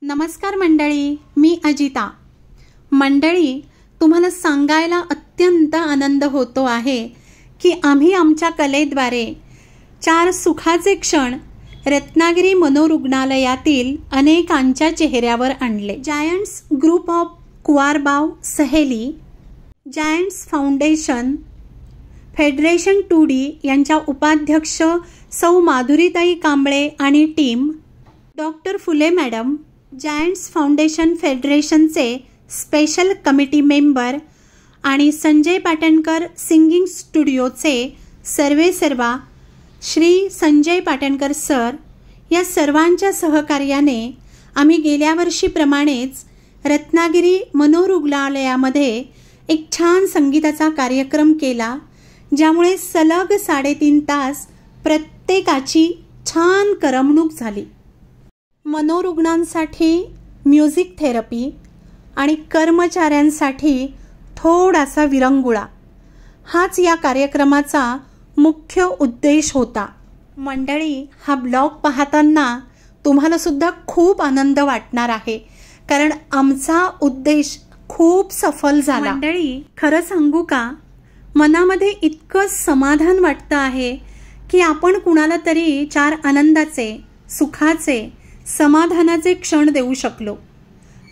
नमस्कार मंडळी, मी अजिता. मंडळी, तुम्हाला सांगायला अत्यंत आनंद होतो आहे की आम्ही आमच्या कलेद्वारे 4 सुखाचे क्षण रत्नागिरी मनोरुग्णालयातील अनेकांच्या चेहऱ्यावर आणले. जायंट्स ग्रुप ऑफ कुवारबाव सहेली, जायंट्स फाउंडेशन, फेडरेशन 2D यांच्या उपाध्यक्ष सौ माधुरीताई कांबळे आणि team, doctor Phule madam, Giants foundation फेडरेशनचे स्पेशल कमिटी मेंबर आणि संजय पाटणकर सिंगिंग स्टुडिओचे सर्वेसर्वा श्री संजय पाटणकर सर, या सर्वांच्या सहकार्याने आम्ही गेल्या वर्षीप्रमाणेच रत्नागिरी मनोरुग्णालयामध्ये एक छान संगीताचा कार्यक्रम केला, ज्यामुळे सलग 3.5 तास प्रत्येकाची छान करमणूक झाली. मनोरुग्णांसाठी म्युझिक थेरपी आणि कर्मचाऱ्यांसाठी थोडासा विरंगुळा, हाच या कार्यक्रमाचा मुख्य उद्देश होता. मंडळी, हा ब्लॉग पाहताना तुम्हाला सुद्धा खूप आनंद वाटणार आहे, कारण आमचा उद्देश खूप सफल झाला. मंडळी, खरं सांगू का, मनामध्ये इतकं समाधान वाटतं आहे की आपण कुणाला तरी 4 आनंदाचे, सुखाचे, समाधानाचे क्षण देऊ शकलो.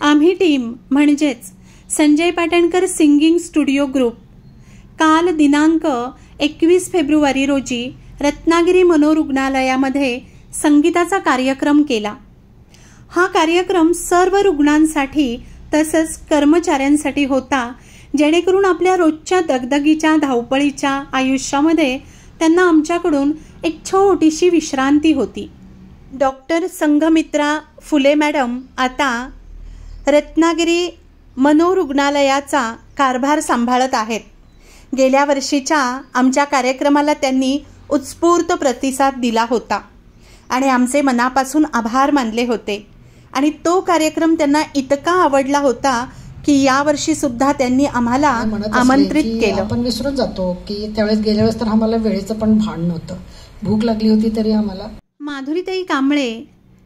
आम्ही टीम म्हणजेच Sanjay Patankar singing studio group काल दिनांक 21 फेब्रुवारी रोजी रत्नागिरी मनोरुग्णालयामध्ये संगीताचा कार्यक्रम केला. हा कार्यक्रम सर्व रुग्णांसाठी तसंच कर्मचाऱ्यांसाठी होता, जेणेकरून आपल्या रोजच्या दगदगीच्या धावपळीच्या आयुष्यामध्ये त्यांना आमच्याकडून एक छोटीशी विश्रांती होती. डॉक्टर संघमित्रा फुले मॅडम आता रत्नागिरी मनोरुग्णालयाचा कारभार सांभाळत आहेत. गेल्या वर्षीच्या आमच्या कार्यक्रमाला त्यांनी उत्स्फूर्त प्रतिसाद दिला होता आणि आमचे मनापासून आभार मानले होते, आणि तो कार्यक्रम त्यांना इतका आवडला होता की यावर्षी सुद्धा त्यांनी आम्हाला आमंत्रित केलं. आपण विसरून जातो की त्यावेळेस गेल्या वेळेस तर आम्हाला वेळेचं पण भान नव्हतं, भूक लागली होती तरी आम्हाला. माधुरीताई कांबळे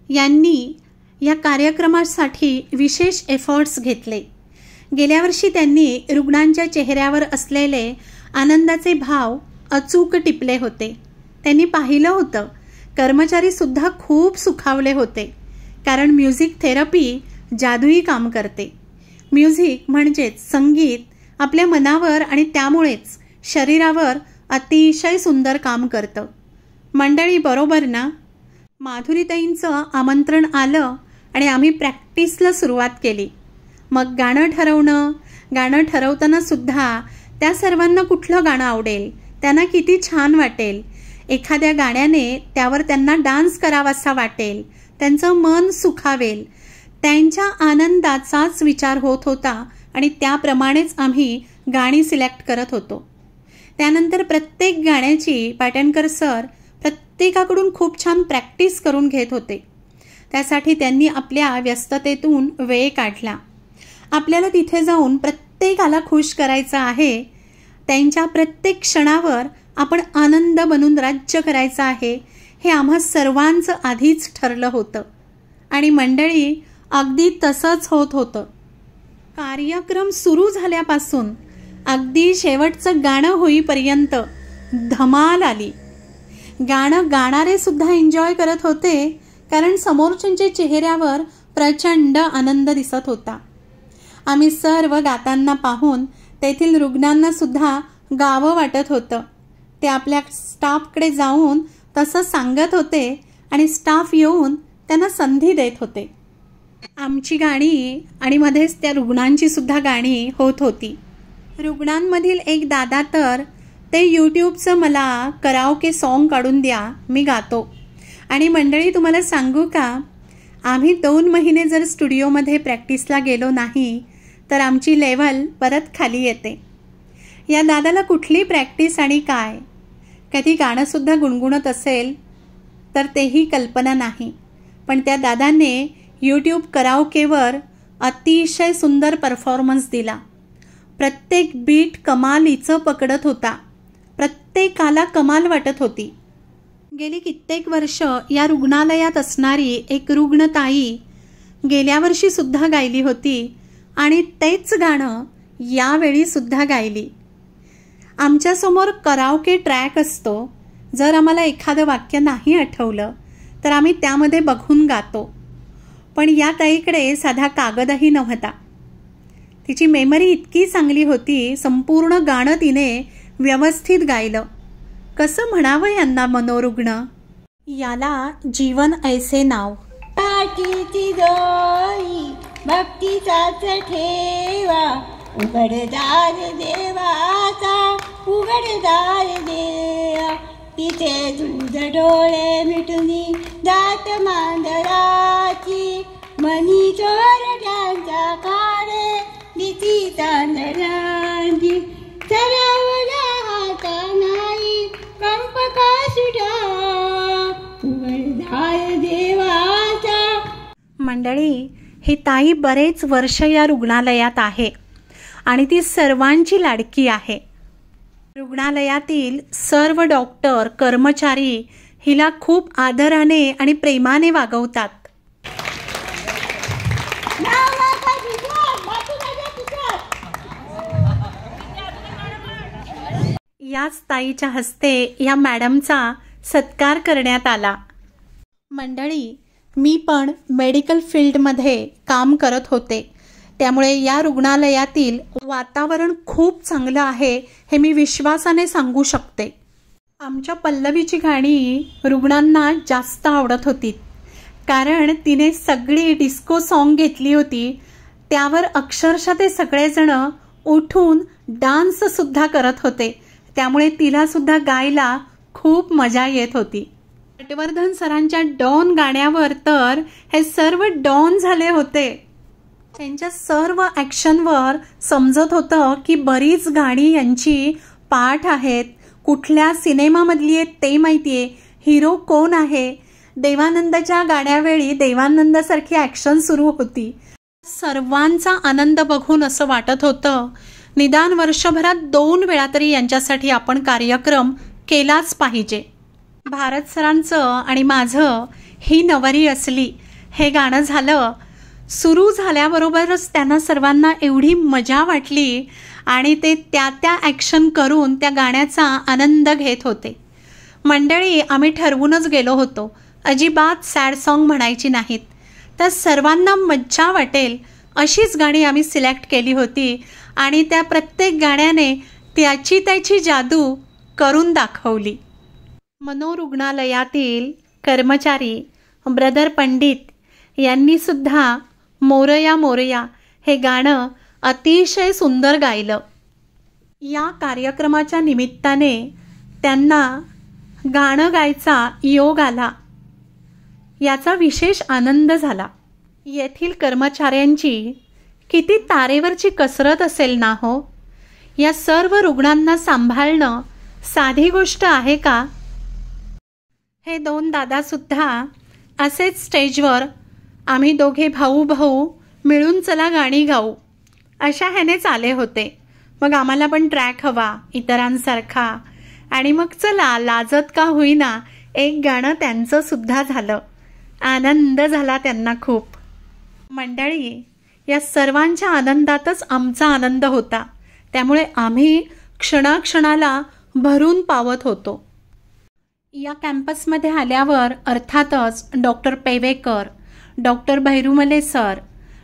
यांनी या कार्यक्रमासाठी विशेष एफर्ट्स घेतले. गेल्या वर्षी त्यांनी रुग्णांच्या चेहऱ्यावर असलेले आनंदाचे भाव अचूक टिपले होते. त्यांनी पाहिलं होतं कर्मचारी सुद्धा खूप सुखावले होते, कारण म्युझिक थेरपी जादुई काम करते. म्युझिक म्हणजेच संगीत आपल्या मनावर आणि त्यामुळेच शरीरावर अतिशय सुंदर काम करतं. मंडळी, बरोबर ना? माधुरीताईंचं आमंत्रण आलं आणि आम्ही प्रॅक्टिसला सुरुवात केली. मग गाणं ठरवताना सुद्धा त्या सर्वांना कुठलं गाणं आवडेल, त्यांना किती छान वाटेल, एखाद्या गाण्याने त्यावर त्यांना डान्स करावासा वाटेल, त्यांचं मन सुखावेल, त्यांच्या आनंदाचाच विचार होत होता आणि त्याप्रमाणेच आम्ही गाणी सिलेक्ट करत होतो. त्यानंतर प्रत्येक गाण्याची पाटणकर सर प्रत्येकाकडून खूप छान प्रॅक्टिस करून घेत होते. त्यासाठी त्यांनी आपल्या व्यस्ततेतून वेळ काढला. आपल्याला तिथे जाऊन प्रत्येकाला खुश करायचं आहे, त्यांच्या प्रत्येक क्षणावर आपण आनंद बनून राज्य करायचं आहे, हे आम्हा सर्वांचं आधीच ठरलं होतं. आणि मंडळी, अगदी तसंच होत होतं. कार्यक्रम सुरू झाल्यापासून अगदी शेवटचं गाणं होईपर्यंत धमाल आली. गाणं गाणारे सुद्धा एन्जॉय करत होते, कारण समोरच्यांच्या चेहऱ्यावर प्रचंड आनंद दिसत होता. आम्ही सर्व गाताना पाहून तेथील रुग्णांना सुद्धा गावं वाटत होतं. ते आपल्या स्टाफकडे जाऊन तसं सांगत होते आणि स्टाफ येऊन त्यांना संधी देत होते. आमची गाणी आणि मध्येच त्या रुग्णांची सुद्धा गाणी होत होती. रुग्णांमधील एक दादा तर ते यूट्यूबचं मला कराओके सॉन्ग काढून द्या, मी गातो. आणि मंडळी, तुम्हाला सांगू का, आम्ही 2 महिने जर स्टुडिओमध्ये प्रॅक्टिसला गेलो नाही तर आमची लेव्हल परत खाली येते. या दादाला कुठली प्रॅक्टिस आणि काय, कधी गाणंसुद्धा गुणगुणत असेल तर तेही कल्पना नाही, पण त्या दादाने यूट्यूब कराओकेवर अतिशय सुंदर परफॉर्मन्स दिला. प्रत्येक बीट कमालीचं पकडत होता, प्रत्येकाला कमाल वाटत होती. गेली कित्येक वर्ष या रुग्णालयात असणारी एक रुग्णताई गेल्या वर्षी सुद्धा गायली होती आणि तेच गाणं यावेळी सुद्धा गायली. आमच्यासमोर कराओके ट्रॅक असतो. जर आम्हाला एखादं वाक्य नाही आठवलं तर आम्ही त्यामध्ये बघून गातो. पण या ताईकडे साधा कागदही नव्हता. तिची मेमरी इतकी चांगली होती, संपूर्ण गाणं तिने व्यवस्थित गायलं. कसं म्हणावं यांना मनोरुग्ण. याला जीवन ऐसे नाव. पाठीची डोळी भक्तीचाच ठेवा, उघडदार देवाचा उघडदार देवा. तिथे दूध डोळे मिटुनी जात मांजराची, मनी चोरट्यांचा काळे भीती तांदळांची. सरवला हाता नाही कंप का सुटा, उघडदार देवाचा. मंडळी, ही ताई बरेच वर्ष या रुग्णालयात आहे आणि ती सर्वांची लाडकी आहे. रुग्णालयातील सर्व डॉक्टर कर्मचारी हिला खूप आदराने आणि प्रेमाने वागवतात. याच ताईच्या हस्ते या मॅडमचा सत्कार करण्यात आला. मंडळी, मी पण मेडिकल फील्डमध्ये काम करत होते, त्यामुळे या रुग्णालयातील वातावरण खूप चांगलं आहे हे मी विश्वासाने सांगू शकते. आमच्या पल्लवीची गाणी रुग्णांना जास्त आवडत होती, कारण तिने सगळी डिस्को सॉन्ग घेतली होती. त्यावर अक्षरशः ते सगळेजण उठून डान्ससुद्धा करत होते. त्यामुळे तिलासुद्धा गायला खूप मजा येत होती. पटवर्धन सरांच्या डॉन गाण्यावर तर हे सर्व डॉन झाले होते. त्यांच्या सर्व ॲक्शनवर समजत होतं की बरीच गाणी यांची पाठ आहेत. कुठल्या सिनेमामधली आहेत ते माहिती आहे, हिरो कोण आहे. देवानंदाच्या गाण्यावेळी देवानंदासारखी ॲक्शन सुरू होती. सर्वांचा आनंद बघून असं वाटत होतं निदान वर्षभरात 2 वेळा तरी यांच्यासाठी आपण कार्यक्रम केलाच पाहिजे. भारत सरांचं आणि माझं ही नवरी असली हे गाणं झालं. सुरू झाल्याबरोबरच त्यांना सर्वांना एवढी मजा वाटली आणि ते त्या ॲक्शन करून त्या गाण्याचा आनंद घेत होते. मंडळी, आम्ही ठरवूनच गेलो होतो, अजिबात सॅड सॉन्ग म्हणायची नाहीत. तर सर्वांना मज्जा वाटेल अशीच गाणी आम्ही सिलेक्ट केली होती आणि त्या प्रत्येक गाण्याने त्याची जादू करून दाखवली. मनोरुग्णालयातील कर्मचारी ब्रदर पंडित यांनी सुद्धा मोरया मोरया हे गाणं अतिशय सुंदर गायलं. या कार्यक्रमाच्या निमित्ताने त्यांना गाणं गायचा योग आला, याचा विशेष आनंद झाला. येथील कर्मचाऱ्यांची किती तारेवरची कसरत असेल ना हो. या सर्व रुग्णांना सांभाळणं साधी गोष्ट आहे का. हे 2 दादासुद्धा असेच स्टेजवर आम्ही दोघे भाऊ मिळून चला गाणी गाऊ अशा ह्यानेच आले होते. मग आम्हाला पण ट्रॅक हवा इतरांसारखा आणि मग चला लाजत का होईना एक गाणं त्यांचं सुद्धा झालं. आनंद झाला त्यांना खूप. मंडळी, या सर्वांच्या आनंदातच आमचा आनंद होता. त्यामुळे आम्ही क्षणाक्षणाला भरून पावत होतो. या कॅम्पसमध्ये आल्यावर अर्थातच doctor Pevekar, doctor Bhairumale sir,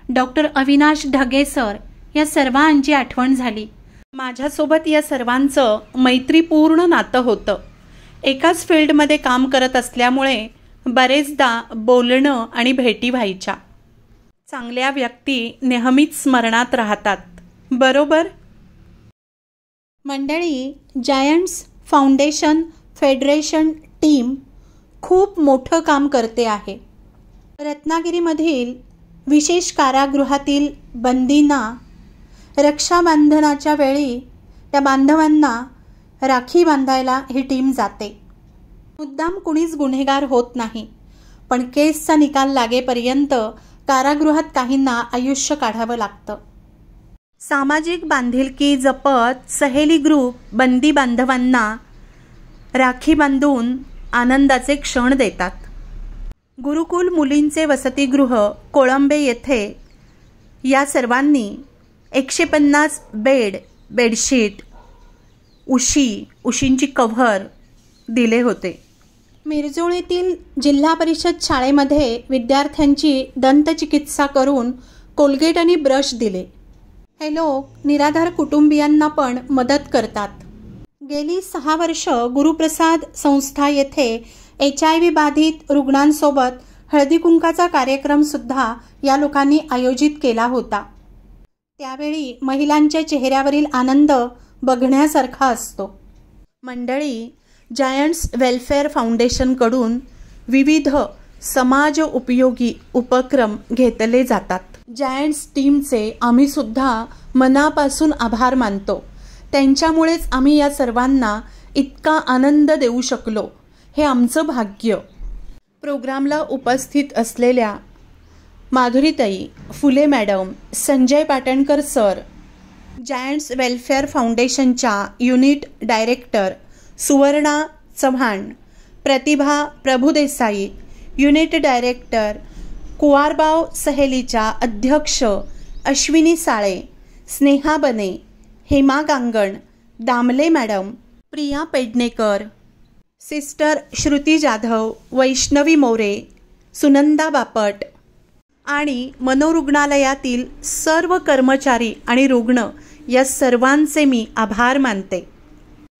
doctor Avinash Dhage sir या सर्वांची आठवण झाली. माझ्यासोबत या सर्वांचं मैत्रीपूर्ण नातं होतं. एकाच फील्डमध्ये काम करत असल्यामुळे बरेचदा बोलणं आणि भेटी व्हायच्या. चांगल्या व्यक्ती नेहमीच स्मरणात राहतात, बरोबर. मंडळी, जायंट्स फाउंडेशन फेडरेशन टीम खूप मोठं काम करते आहे. रत्नागिरीमधील विशेष कारागृहातील बंदींना रक्षाबंधनाच्या वेळी त्या बांधवांना राखी बांधायला ही टीम जाते. मुद्दाम कुणीच गुन्हेगार होत नाही, पण केसचा निकाल लागेपर्यंत कारागृहात काहींना आयुष्य काढावं लागतं. सामाजिक बांधिलकी जपत सहेली ग्रुप बंदी बांधवांना राखी बांधून आनंदाचे क्षण देतात. गुरुकुल मुलींचे वसतिगृह कोळंबे येथे या सर्वांनी 150 बेड, बेडशीट, उशींची कव्हर दिले होते. मिरजोळीतील जिल्हा परिषद शाळेमध्ये विद्यार्थ्यांची दंतचिकित्सा करून कोलगेट आणि ब्रश दिले. हे लोक निराधार कुटुंबियांना पण मदत करतात. गेली 6 वर्ष गुरुप्रसाद संस्था येथे HIV बाधित रुग्णांसोबत हळदी कुंकाचा कार्यक्रम सुद्धा या लोकांनी आयोजित केला होता. त्यावेळी महिलांच्या चेहऱ्यावरील आनंद बघण्यासारखा असतो. मंडळी, जायंट्स वेलफेअर फाउंडेशनकडून विविध समाज उपयोगी उपक्रम घेतले जातात. जायंट्स टीमचे आम्ही सुद्धा मनापासून आभार मानतो. त्यांच्यामुळेच आम्ही या सर्वांना इतका आनंद देऊ शकलो, हे आमचं भाग्य. प्रोग्रामला उपस्थित असलेल्या माधुरीताई, Phule madam, Sanjay Patankar sir, Giants welfare फाउंडेशनच्या unit director Suvarna Chavan, Pratibha Prabhudesai, unit director Kuwarbav सहेलीच्या अध्यक्ष अश्विनी साळे, स्नेहा बने, हेमा गांगण, दामले मॅडम, प्रिया पेडणेकर, सिस्टर श्रुती जाधव, वैष्णवी मोरे, सुनंदा बापट आणि मनोरुग्णालयातील सर्व कर्मचारी आणि रुग्ण या सर्वांचे मी आभार मानते.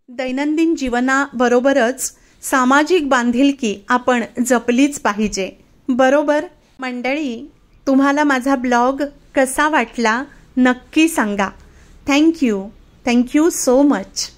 दैनंदिन जीवनाबरोबरच सामाजिक बांधिलकी आपण जपलीच पाहिजे. बरोबर मंडळी, तुम्हाला माझा ब्लॉग कसा वाटला नक्की सांगा. Thank you so much.